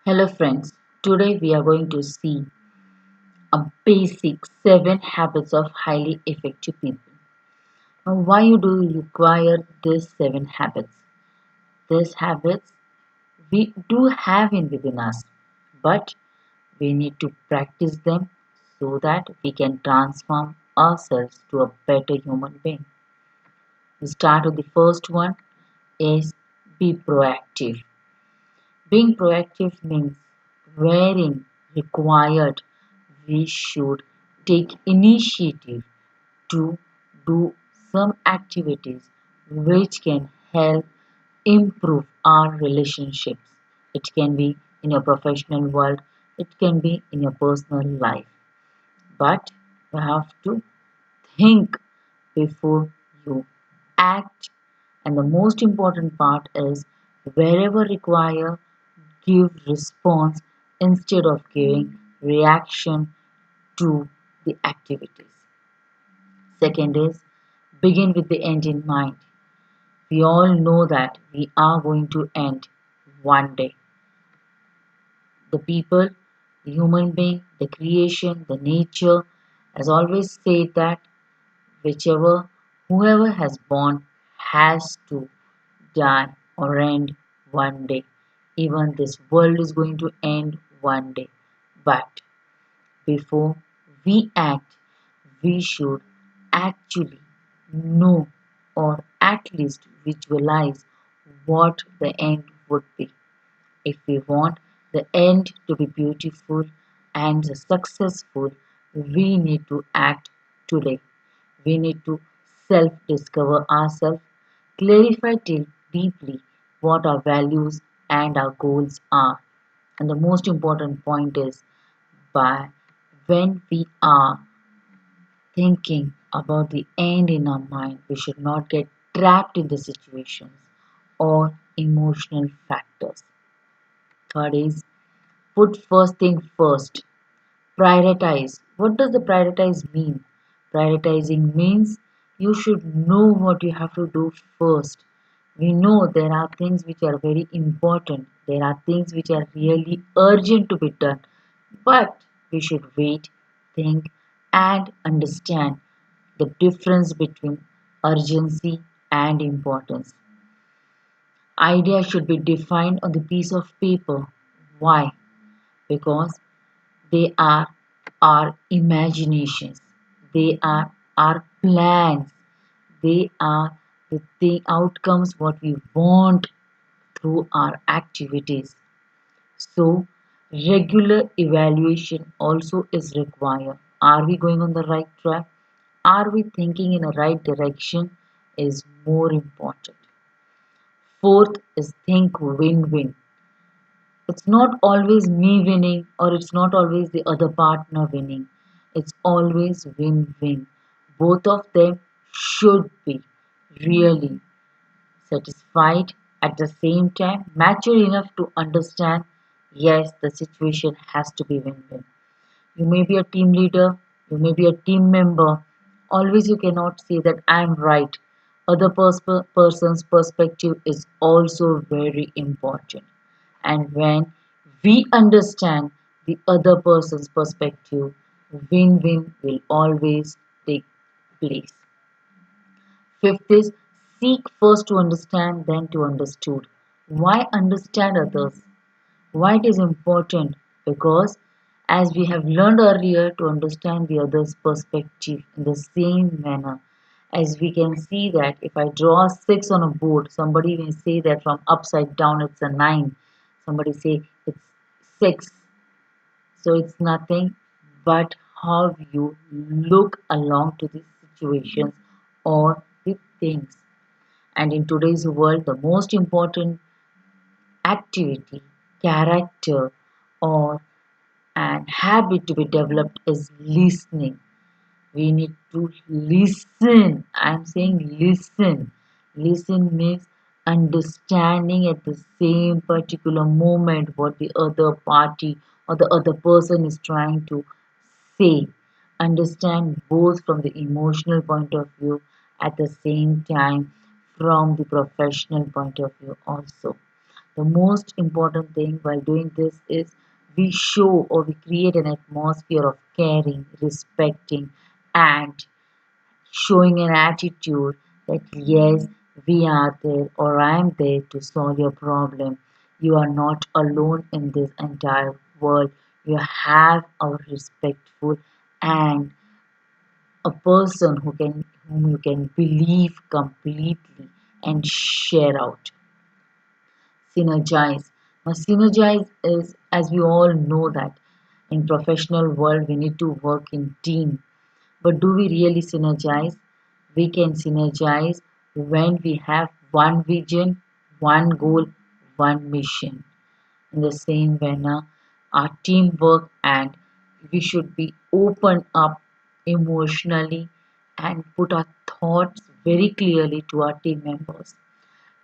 Hello friends, today we are going to see a basic 7 habits of highly effective people. Now why you do you require these 7 habits? These habits we do have in within us, but we need to practice them so that we can transform ourselves to a better human being. We start with the first one is be proactive. Being proactive means wherein required we should take initiative to do some activities which can help improve our relationships. It can be in your professional world, it can be in your personal life. But you have to think before you act. And the most important part is wherever required, give response instead of giving reaction to the activities. Second is begin with the end in mind. We all know that we are going to end one day. The people, the human being, the creation, the nature has always said that whoever has born has to die or end one day. Even this world is going to end one day. But before we act, we should actually know or at least visualize what the end would be. If we want the end to be beautiful and successful, we need to act today. We need to self discover ourselves, clarify deeply what our values and our goals are. And the most important point is by when we are thinking about the end in our mind, we should not get trapped in the situations or emotional factors. Third is put first thing first. Prioritize. What does the prioritize mean? Prioritizing means you should know what you have to do first. We know there are things which are very important, there are things which are really urgent to be done, but we should wait, think, and understand the difference between urgency and importance. Ideas should be defined on the piece of paper. Why? Because they are our imaginations, they are our plans, they are the outcomes what we want through our activities. So, regular evaluation also is required. Are we going on the right track? Are we thinking in a right direction? Is more important. Fourth is think win win. It's not always me winning or it's not always the other partner winning. It's always win win. Both of them should be really satisfied at the same time, mature enough to understand yes, the situation has to be win win. You may be a team leader, you may be a team member. Always you cannot say that I'm right. Other person's perspective is also very important. And when we understand the other person's perspective, win win will always take place. Fifth is seek first to understand, then to understood. Why understand others? Why it is important? Because as we have learned earlier to understand the other's perspective in the same manner, as we can see that if I draw a 6 on a board, somebody may say that from upside down it's a 9. Somebody say it's 6. So it's nothing but how you look along to the situations or the things. And in today's world, the most important activity, character, or an habit to be developed is listening. We need to listen. I'm saying listen. Listen means understanding at the same particular moment what the other party or the other person is trying to say. Understand both from the emotional point of view at the same time from the professional point of view also. The most important thing while doing this is we show or we create an atmosphere of caring, respecting, and showing an attitude that yes, we are there or I am there to solve your problem. You are not alone in this entire world. You have a respectful and a person whom you can believe completely and share out. Synergize. Now synergize is, as we all know, that in professional world we need to work in team. But do we really synergize? We can synergize when we have one vision, one goal, one mission. In the same manner, our teamwork, and we should be open up emotionally and put our thoughts very clearly to our team members.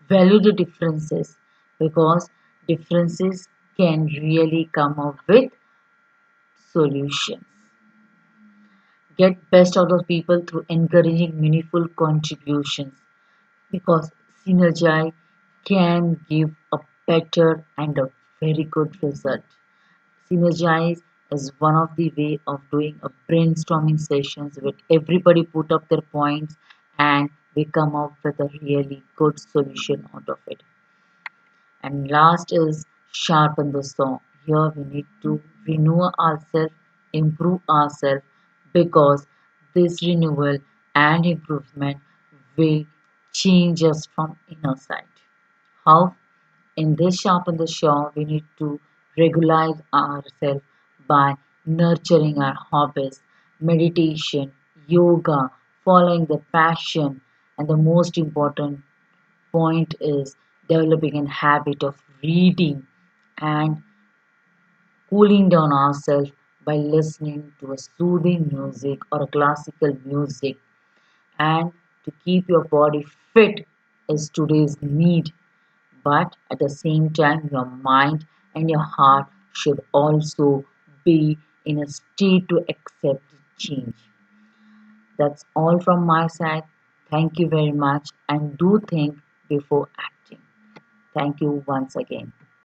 Value the differences because differences can really come up with solutions. Get best out of people through encouraging meaningful contributions because synergy can give a better and a very good result. Synergize is one of the way of doing a brainstorming sessions where everybody put up their points and we come up with a really good solution out of it. And last is sharpen the saw. Here we need to renew ourselves, improve ourselves because this renewal and improvement will change us from inner side. How? In this sharpen the saw, we need to regularize ourselves by nurturing our hobbies, meditation, yoga, following the passion, and the most important point is developing a habit of reading and cooling down ourselves by listening to a soothing music or a classical music and to keep your body fit is today's need, but at the same time your mind and your heart should also be in a state to accept change. That's all from my side. Thank you very much and do think before acting. Thank you once again.